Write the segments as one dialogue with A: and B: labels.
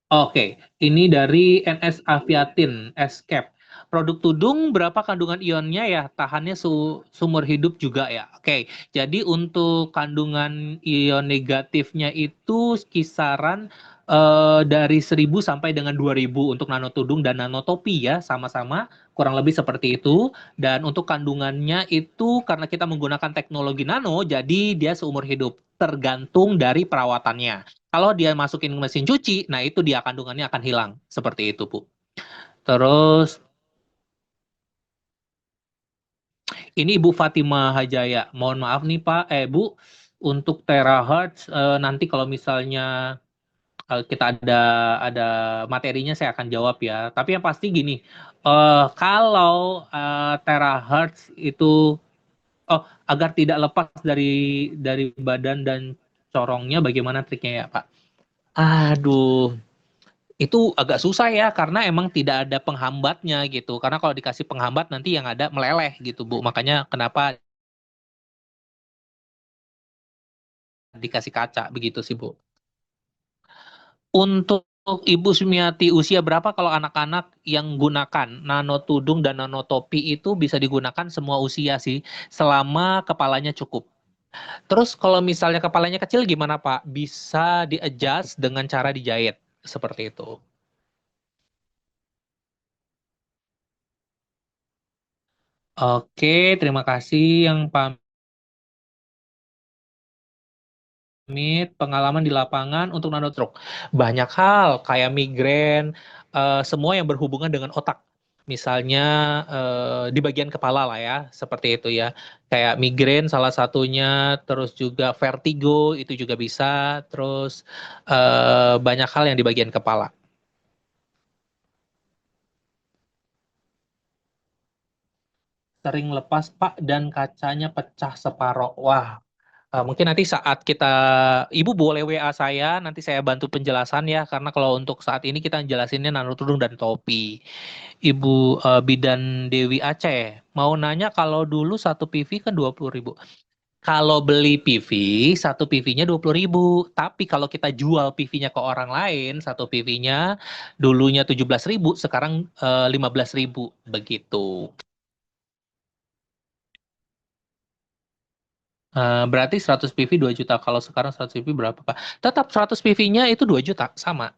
A: Oke, ini dari NS Aviatin Escape. Produk tudung berapa kandungan ionnya ya? Tahannya sumur hidup juga ya. Oke, jadi untuk kandungan ion negatifnya itu kisaran dari 1.000 sampai dengan 2.000 untuk nanotudung dan nanotopi ya, sama-sama kurang lebih seperti itu. Dan untuk kandungannya itu karena kita menggunakan teknologi nano, jadi dia seumur hidup, tergantung dari perawatannya. Kalau dia masukin ke mesin cuci, nah itu dia kandungannya akan hilang. Seperti itu, Bu. Terus, ini Ibu Fatima Hajaya. Mohon maaf nih, Pak. Bu, untuk terahertz, nanti kalau misalnya kita ada materinya, saya akan jawab ya. Tapi yang pasti gini, kalau terahertz itu, oh, agar tidak lepas dari badan dan corongnya, bagaimana triknya ya, Pak? Aduh, itu agak susah ya karena emang tidak ada penghambatnya gitu. Karena kalau dikasih penghambat nanti yang ada meleleh gitu, Bu. Makanya kenapa dikasih kaca begitu sih, Bu. Untuk Ibu Sumiati, usia berapa kalau anak-anak yang gunakan nanotudung dan nanotopi itu bisa digunakan semua usia sih, selama kepalanya cukup. Terus kalau misalnya kepalanya kecil gimana, Pak? Bisa di-adjust dengan cara dijahit seperti itu. Oke, terima kasih yang pengalaman di lapangan untuk nanotruk. Banyak hal kayak migrain, semua yang berhubungan dengan otak. Misalnya di bagian kepala lah ya, seperti itu ya. Kayak migrain salah satunya, terus juga vertigo itu juga bisa, terus banyak hal yang di bagian kepala. Sering lepas Pak dan kacanya pecah separoh. Wah, mungkin nanti saat Ibu boleh WA saya, nanti saya bantu penjelasan ya, karena kalau untuk saat ini kita jelasinnya nanotudung dan topi. Ibu Bidan Dewi Aceh, mau nanya kalau dulu satu PV kan 20.000. Kalau beli PV, satu PV-nya 20.000. Tapi kalau kita jual PV-nya ke orang lain, satu PV-nya dulunya 17.000, sekarang 15.000. Begitu. Berarti 100 PV 2 juta. Kalau sekarang 100 PV berapa, Pak? Tetap 100 PV-nya itu 2 juta, sama.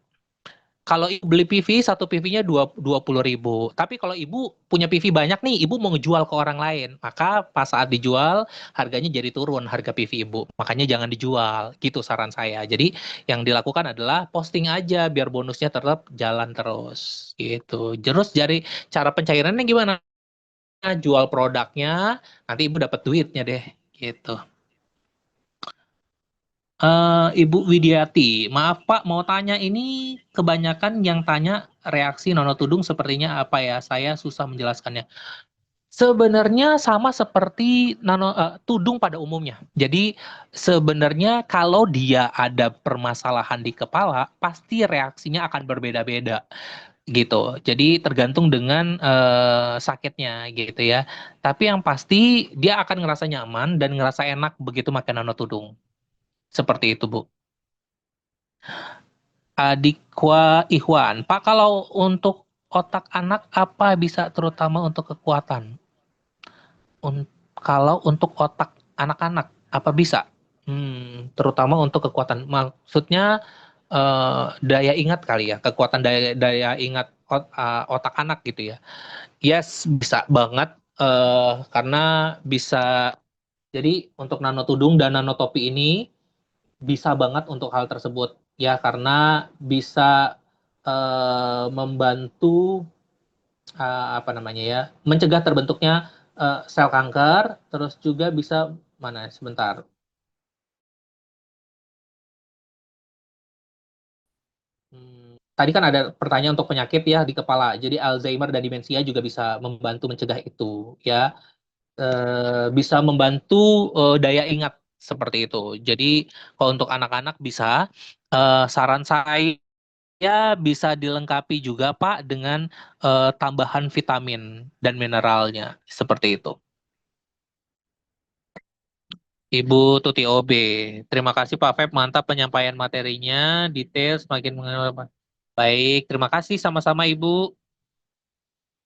A: Kalau ibu beli PV, satu PV-nya 20.000. Tapi kalau ibu punya PV banyak nih, ibu mau ngejual ke orang lain, maka pas saat dijual, harganya jadi turun, harga PV ibu. Makanya jangan dijual, gitu saran saya. Jadi yang dilakukan adalah posting aja, biar bonusnya tetap jalan terus. Gitu. Terus dari cara pencairannya gimana? Jual produknya, nanti ibu dapat duitnya deh. Gitu. Ibu Widiati, maaf Pak, mau tanya ini kebanyakan yang tanya reaksi nanotudung sepertinya apa ya? Saya susah menjelaskannya. Sebenarnya sama seperti tudung pada umumnya. Jadi sebenarnya kalau dia ada permasalahan di kepala, pasti reaksinya akan berbeda-beda gitu. Jadi tergantung dengan sakitnya gitu ya. Tapi yang pasti dia akan ngerasa nyaman dan ngerasa enak begitu makan nanotudung. Seperti itu, Bu. Adikwa Ikhwan. Pak, kalau untuk otak anak apa bisa terutama untuk kekuatan? Kalau untuk otak anak-anak apa bisa? Terutama untuk kekuatan. Maksudnya daya ingat kali ya, kekuatan daya daya ingat otak anak gitu ya. Yes, bisa banget karena bisa. Jadi untuk nanotudung dan nanotopi ini bisa banget untuk hal tersebut ya karena bisa membantu apa namanya ya mencegah terbentuknya sel kanker terus juga bisa mana sebentar. Tadi kan ada pertanyaan untuk penyakit ya di kepala. Jadi Alzheimer dan demensia juga bisa membantu mencegah itu ya. Bisa membantu daya ingat seperti itu. Jadi kalau untuk anak-anak bisa saran saya bisa dilengkapi juga Pak dengan tambahan vitamin dan mineralnya seperti itu. Ibu Tuti OB, terima kasih Pak Feb, mantap penyampaian materinya, detail semakin mengenal. Baik, terima kasih sama-sama Ibu.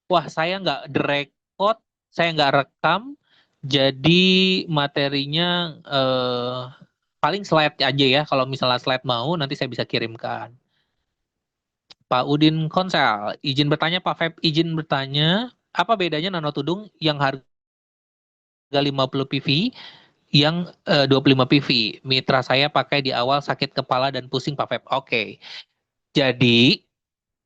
A: Wah, saya nggak direkod, saya nggak rekam, jadi materinya paling slide aja ya. Kalau misalnya slide mau, nanti saya bisa kirimkan. Pak Udin Konsel, izin bertanya Pak Feb, izin bertanya, apa bedanya nanotudung yang harga 50 PV yang 25 PV? Mitra saya pakai di awal sakit kepala dan pusing Pak Feb. Oke, jadi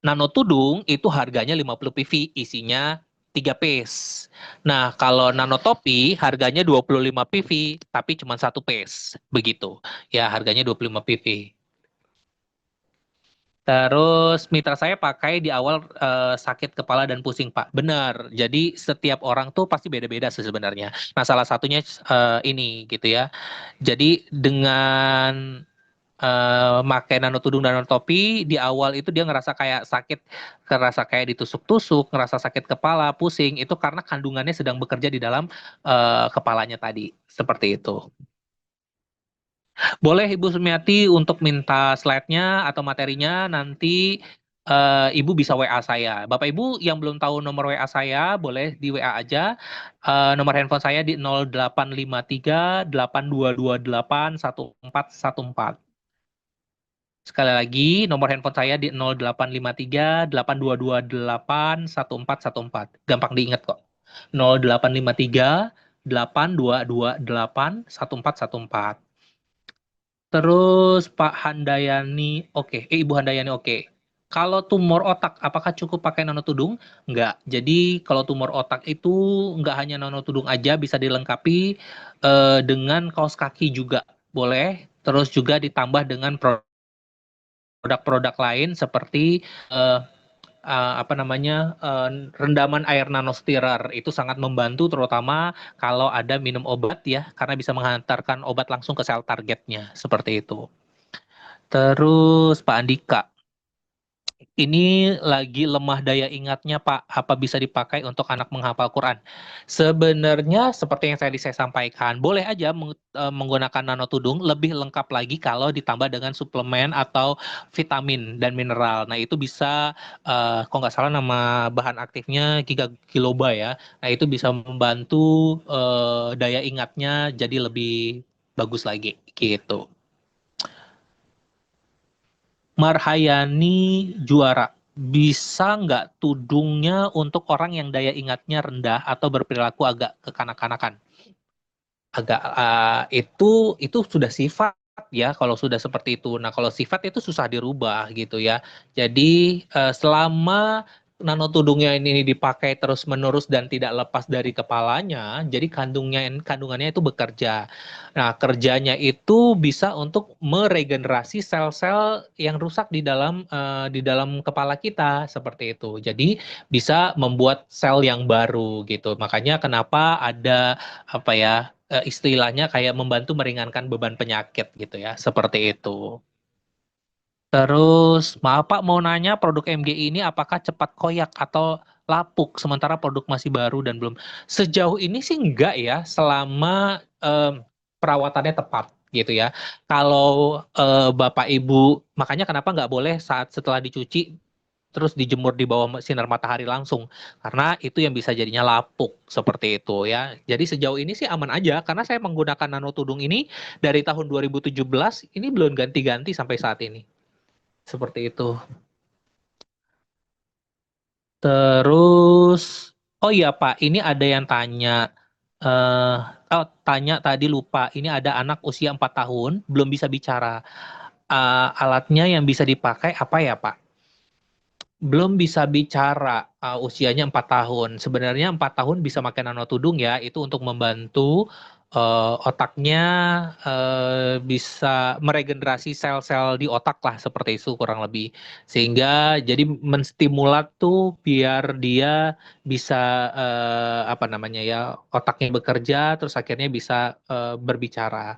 A: nanotudung itu harganya 50 PV, isinya 3 piece. Nah, kalau nanotopi harganya 25 PV, tapi cuma satu piece. Begitu. Ya, harganya 25 PV. Terus mitra saya pakai di awal sakit kepala dan pusing, Pak. Benar. Jadi setiap orang tuh pasti beda-beda sih sebenarnya. Nah, salah satunya ini gitu ya. Jadi dengan make nanotudung dan nanotopi di awal itu dia ngerasa kayak sakit, ngerasa kayak ditusuk-tusuk, ngerasa sakit kepala, pusing, itu karena kandungannya sedang bekerja di dalam kepalanya tadi. Seperti itu. Boleh Ibu Sumiati untuk minta slide-nya atau materinya nanti Ibu bisa WA saya. Bapak Ibu yang belum tahu nomor WA saya, boleh di WA aja. Nomor handphone saya di 0853 8228 1414. Sekali lagi, nomor handphone saya di 0853 8228 1414. Gampang diingat kok. 0853 8228 1414. Terus Pak Handayani, oke. Ibu Handayani, oke. Kalau tumor otak, apakah cukup pakai nanotudung? Enggak. Jadi kalau tumor otak itu enggak hanya nanotudung aja, bisa dilengkapi dengan kaos kaki juga boleh. Terus juga ditambah dengan produk-produk lain seperti eh, apa namanya rendaman air nanostirer itu sangat membantu terutama kalau ada minum obat ya karena bisa menghantarkan obat langsung ke sel targetnya seperti itu. Terus Pak Andika, ini lagi lemah daya ingatnya Pak, apa bisa dipakai untuk anak menghafal Quran? Sebenarnya seperti yang tadi saya sampaikan, boleh aja menggunakan nanotudung, lebih lengkap lagi kalau ditambah dengan suplemen atau vitamin dan mineral. Nah itu bisa, kalau nggak salah nama bahan aktifnya Giga Kiloba ya. Nah itu bisa membantu daya ingatnya jadi lebih bagus lagi gitu. Marhayani juara. Bisa nggak tudungnya untuk orang yang daya ingatnya rendah atau berperilaku agak kekanak-kanakan? Agak itu sudah sifat ya kalau sudah seperti itu. Nah, kalau sifat itu susah dirubah gitu ya. Jadi selama nanotudungnya ini dipakai terus-menerus dan tidak lepas dari kepalanya, jadi kandungannya itu bekerja. Nah, kerjanya itu bisa untuk meregenerasi sel-sel yang rusak di dalam kepala kita seperti itu. Jadi bisa membuat sel yang baru gitu. Makanya kenapa ada apa ya istilahnya kayak membantu meringankan beban penyakit gitu ya, seperti itu. Terus, maaf Pak, mau nanya produk MGI ini apakah cepat koyak atau lapuk sementara produk masih baru dan belum. Sejauh ini sih enggak ya, selama perawatannya tepat gitu ya. Kalau Bapak Ibu, makanya kenapa nggak boleh saat setelah dicuci terus dijemur di bawah sinar matahari langsung karena itu yang bisa jadinya lapuk seperti itu ya. Jadi sejauh ini sih aman aja karena saya menggunakan nanotudung ini dari tahun 2017 ini belum ganti-ganti sampai saat ini. Seperti itu. Terus oh iya Pak, ini ada yang tanya eh tanya tadi lupa. Ini ada anak usia 4 tahun belum bisa bicara. Alatnya yang bisa dipakai apa ya Pak? Belum bisa bicara, usianya 4 tahun. Sebenarnya 4 tahun bisa pakai nanotudung ya, itu untuk membantu otaknya bisa meregenerasi sel-sel di otak lah seperti itu kurang lebih. Sehingga jadi menstimulat tuh biar dia bisa apa namanya ya, otaknya bekerja terus akhirnya bisa berbicara.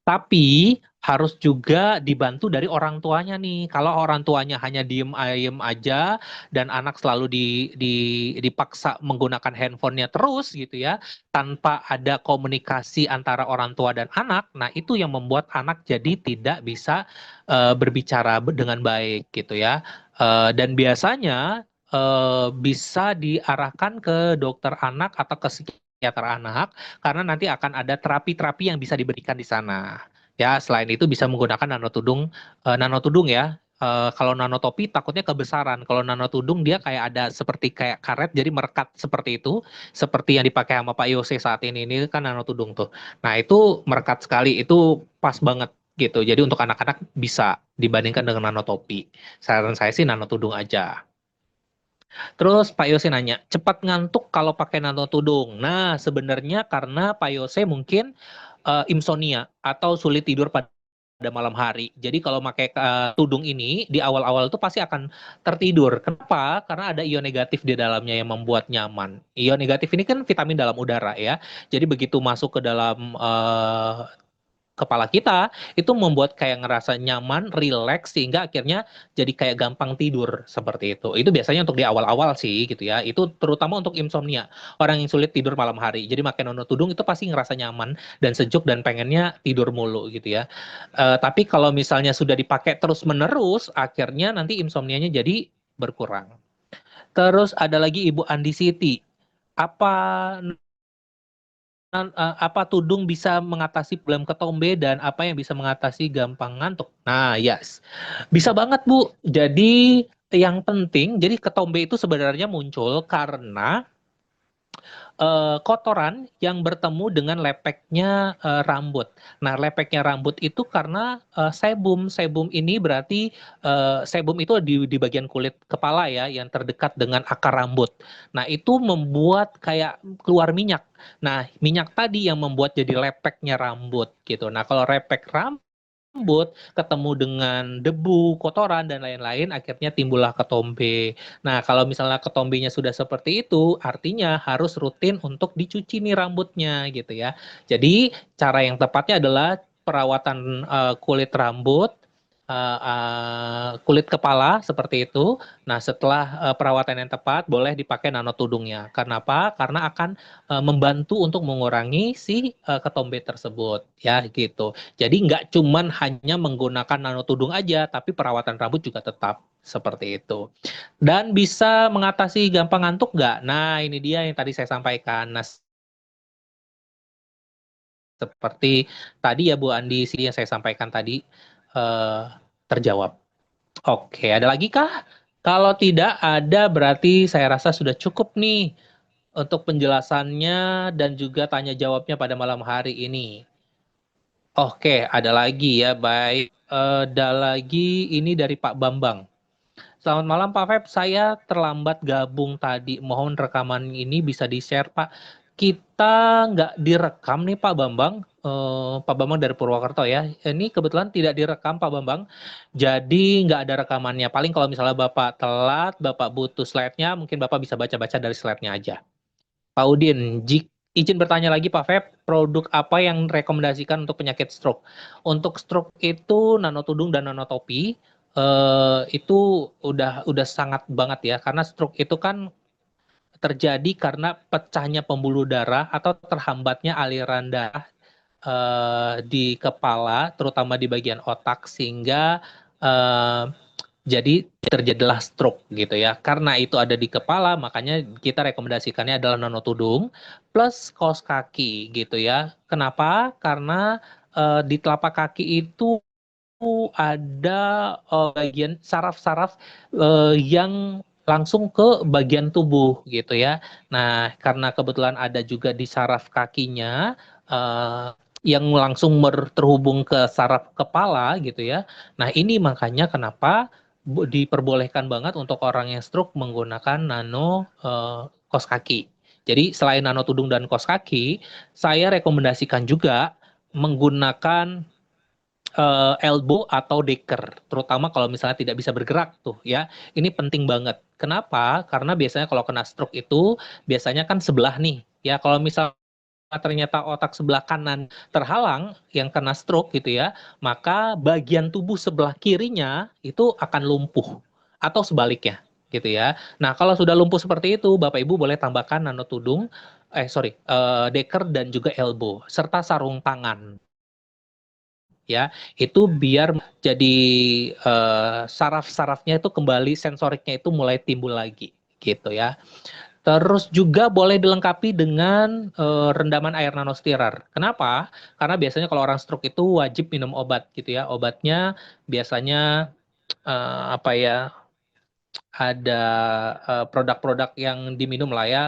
A: Tapi harus juga dibantu dari orang tuanya nih. Kalau orang tuanya hanya diem ayem aja dan anak selalu dipaksa menggunakan handphonenya terus gitu ya, tanpa ada komunikasi antara orang tua dan anak, nah itu yang membuat anak jadi tidak bisa berbicara dengan baik gitu ya. Dan biasanya bisa diarahkan ke dokter anak atau ke psikiater anak karena nanti akan ada terapi-terapi yang bisa diberikan di sana. Ya, selain itu bisa menggunakan nanotudung ya. Kalau nanotopi takutnya kebesaran. Kalau nanotudung dia kayak ada seperti kayak karet, jadi merekat seperti itu, seperti yang dipakai sama Pak Yose saat ini. Ini kan nanotudung tuh. Nah itu merekat sekali, itu pas banget gitu. Jadi untuk anak-anak bisa dibandingkan dengan nanotopi. Saran saya sih nanotudung aja. Terus Pak Yose nanya, cepat ngantuk kalau pakai nanotudung. Nah, sebenarnya karena Pak Yose mungkin insomnia atau sulit tidur pada malam hari. Jadi kalau pakai tudung ini di awal-awal itu pasti akan tertidur. Kenapa? Karena ada ion negatif di dalamnya yang membuat nyaman. Ion negatif ini kan vitamin dalam udara ya. Jadi begitu masuk ke dalam kepala kita itu membuat kayak ngerasa nyaman, rileks sehingga akhirnya jadi kayak gampang tidur seperti itu. Itu biasanya untuk di awal-awal sih gitu ya. Itu terutama untuk insomnia, orang yang sulit tidur malam hari. Jadi makan nono tudung itu pasti ngerasa nyaman dan sejuk dan pengennya tidur mulu gitu ya. Tapi kalau misalnya sudah dipakai terus-menerus, akhirnya nanti insomnianya jadi berkurang. Terus ada lagi Ibu Andi Siti. Apa apa tudung bisa mengatasi problem ketombe dan apa yang bisa mengatasi gampang ngantuk? Nah, yes. Bisa banget, Bu. Jadi yang penting, jadi ketombe itu sebenarnya muncul karena kotoran yang bertemu dengan lepeknya rambut. Nah, lepeknya rambut itu karena sebum. Sebum ini berarti sebum itu di bagian kulit kepala ya, yang terdekat dengan akar rambut. Nah, itu membuat kayak keluar minyak. Nah, minyak tadi yang membuat jadi lepeknya rambut gitu. Nah, kalau lepek rambut ketemu dengan debu, kotoran dan lain-lain akhirnya timbullah ketombe. Nah, kalau misalnya ketombenya sudah seperti itu, artinya harus rutin untuk dicuci nih rambutnya gitu ya. Jadi, cara yang tepatnya adalah perawatan kulit rambut, kulit kepala seperti itu. Nah, setelah perawatan yang tepat, boleh dipakai nanotudungnya. Kenapa? Karena akan membantu untuk mengurangi si ketombe tersebut, ya gitu. Jadi nggak cuman hanya menggunakan nanotudung aja, tapi perawatan rambut juga tetap seperti itu. Dan bisa mengatasi gampang ngantuk nggak? Nah, ini dia yang tadi saya sampaikan. Nah, seperti tadi ya Bu Andi, sih yang saya sampaikan tadi eh, terjawab. Oke, ada lagi kah? Kalau tidak ada, berarti saya rasa sudah cukup nih untuk penjelasannya dan juga tanya jawabnya pada malam hari ini. Oke, ada lagi ya, baik. Ada lagi ini dari Pak Bambang. Selamat malam Pak Feb, saya terlambat gabung tadi. Mohon rekaman ini bisa di-share Pak. Kita nggak direkam nih Pak Bambang. Pak Bambang dari Purwokerto ya. Ini kebetulan tidak direkam Pak Bambang. Jadi nggak ada rekamannya. Paling kalau misalnya Bapak telat, Bapak butuh slide-nya, mungkin Bapak bisa baca-baca dari slide-nya aja. Pak Udin, izin bertanya lagi Pak Feb, produk apa yang rekomendasikan untuk penyakit stroke? Untuk stroke itu nanotudung dan nanotopi itu udah sangat banget ya, karena stroke itu kan terjadi karena pecahnya pembuluh darah atau terhambatnya aliran darah di kepala, terutama di bagian otak, sehingga eh, jadi terjadilah stroke gitu ya. Karena itu ada di kepala, makanya kita rekomendasikannya adalah nanotudung plus kaos kaki gitu ya. Kenapa? Karena di telapak kaki itu ada bagian saraf-saraf yang langsung ke bagian tubuh gitu ya. Nah, karena kebetulan ada juga di saraf kakinya yang langsung terhubung ke saraf kepala gitu ya. Nah, ini makanya kenapa diperbolehkan banget untuk orang yang stroke menggunakan nano kos kaki. Jadi selain nano tudung dan kos kaki, saya rekomendasikan juga menggunakan elbow atau deker, terutama kalau misalnya tidak bisa bergerak tuh ya. Ini penting banget. Kenapa? Karena biasanya kalau kena stroke itu biasanya kan sebelah nih. Ya kalau misalnya ternyata otak sebelah kanan terhalang yang kena stroke gitu ya, maka bagian tubuh sebelah kirinya itu akan lumpuh atau sebaliknya gitu ya. Nah, kalau sudah lumpuh seperti itu, Bapak Ibu boleh tambahkan nanotudung, deker dan juga elbow serta sarung tangan ya. Itu biar jadi saraf-sarafnya itu kembali sensoriknya itu mulai timbul lagi gitu ya. Terus juga boleh dilengkapi dengan rendaman air nanostirer. Kenapa? Karena biasanya kalau orang stroke itu wajib minum obat gitu ya. Obatnya biasanya apa ya? Ada produk-produk yang diminum lah ya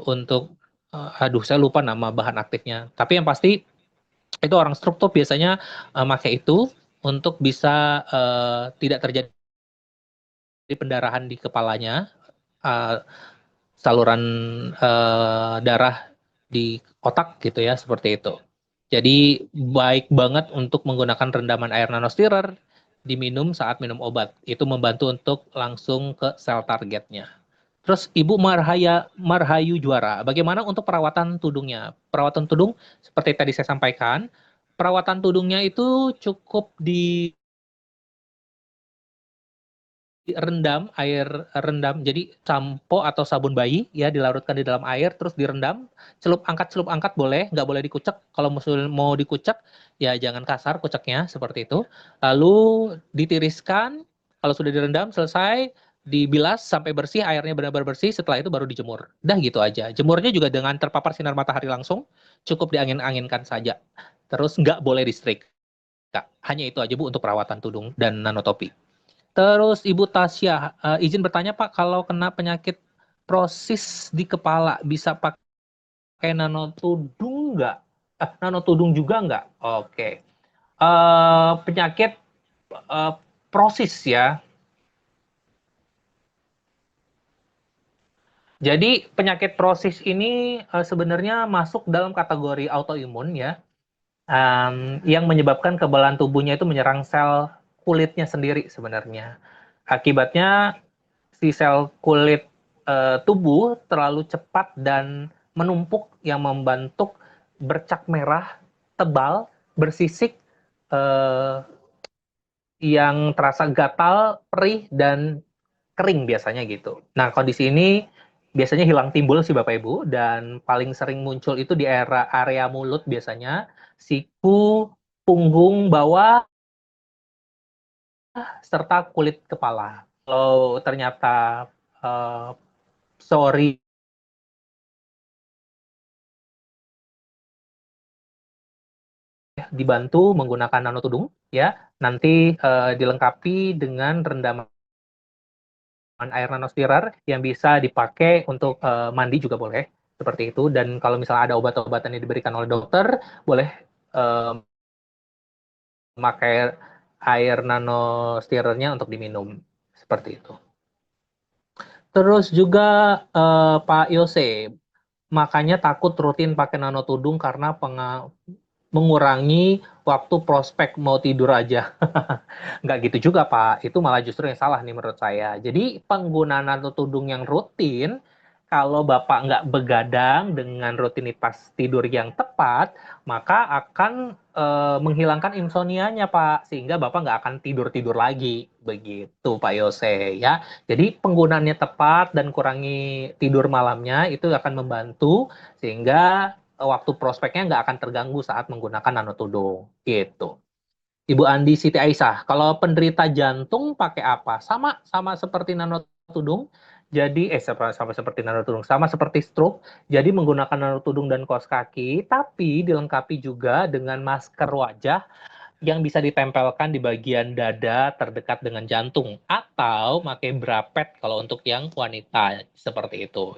A: untuk aduh saya lupa nama bahan aktifnya. Tapi yang pasti itu orang stroke tuh biasanya pakai itu untuk bisa tidak terjadi pendarahan di kepalanya, uh, saluran darah di otak gitu ya, seperti itu. Jadi baik banget untuk menggunakan rendaman air nanostirer diminum saat minum obat. Itu membantu untuk langsung ke sel targetnya. Terus Ibu Marhayu Juara, bagaimana untuk perawatan tudungnya? Perawatan tudung seperti tadi saya sampaikan, perawatan tudungnya itu cukup direndam air rendam, jadi sampo atau sabun bayi ya dilarutkan di dalam air terus direndam, celup angkat boleh, nggak boleh dikucek. Kalau mau dikucek ya jangan kasar kuceknya seperti itu. Lalu ditiriskan, kalau sudah direndam selesai dibilas sampai bersih, airnya benar-benar bersih, setelah itu baru dijemur. Dah gitu aja. Jemurnya juga dengan terpapar sinar matahari langsung, cukup diangin-anginkan saja. Terus nggak boleh disetrika. Hanya itu aja Bu untuk perawatan tudung dan nanotopi. Terus Ibu Tasya, izin bertanya Pak, kalau kena penyakit prosis di kepala bisa pakai nanotudung nggak? Nanotudung juga nggak? Oke. Penyakit eh, prosis ya. Jadi penyakit prosis ini sebenarnya masuk dalam kategori autoimun ya, yang menyebabkan kekebalan tubuhnya itu menyerang sel kulitnya sendiri sebenarnya. Akibatnya si sel kulit tubuh terlalu cepat dan menumpuk yang membentuk bercak merah tebal bersisik eh, yang terasa gatal, perih dan kering biasanya gitu. Nah, kondisi ini biasanya hilang timbul sih Bapak Ibu dan paling sering muncul itu di area mulut biasanya, siku, punggung bawah serta kulit kepala. Kalau ternyata uh, sorry dibantu menggunakan nanotudung ya, nanti dilengkapi dengan rendaman air nanostirer yang bisa dipakai untuk mandi juga boleh seperti itu. Dan kalau misalnya ada obat-obatan yang diberikan oleh dokter, boleh uh, memakai air nanostirernya untuk diminum seperti itu. Terus juga Pak Yose, makanya takut rutin pakai nanotudung karena mengurangi waktu prospek mau tidur aja. Nggak gitu juga, Pak. Itu malah justru yang salah nih menurut saya. Jadi penggunaan nanotudung yang rutin, kalau Bapak nggak begadang dengan rutinitas tidur yang tepat, maka akan menghilangkan insomnia-nya, Pak. Sehingga Bapak nggak akan tidur-tidur lagi. Begitu, Pak Yose. Ya. Jadi penggunaannya tepat dan kurangi tidur malamnya itu akan membantu sehingga waktu prospeknya nggak akan terganggu saat menggunakan nanotudung. Gitu. Ibu Andi Siti Aisyah, kalau penderita jantung pakai apa? Sama sama seperti nanotudung. Jadi sama seperti nanotudung, sama seperti stroke. Jadi menggunakan nanotudung dan kaos kaki, tapi dilengkapi juga dengan masker wajah yang bisa ditempelkan di bagian dada terdekat dengan jantung atau pakai brapet kalau untuk yang wanita seperti itu.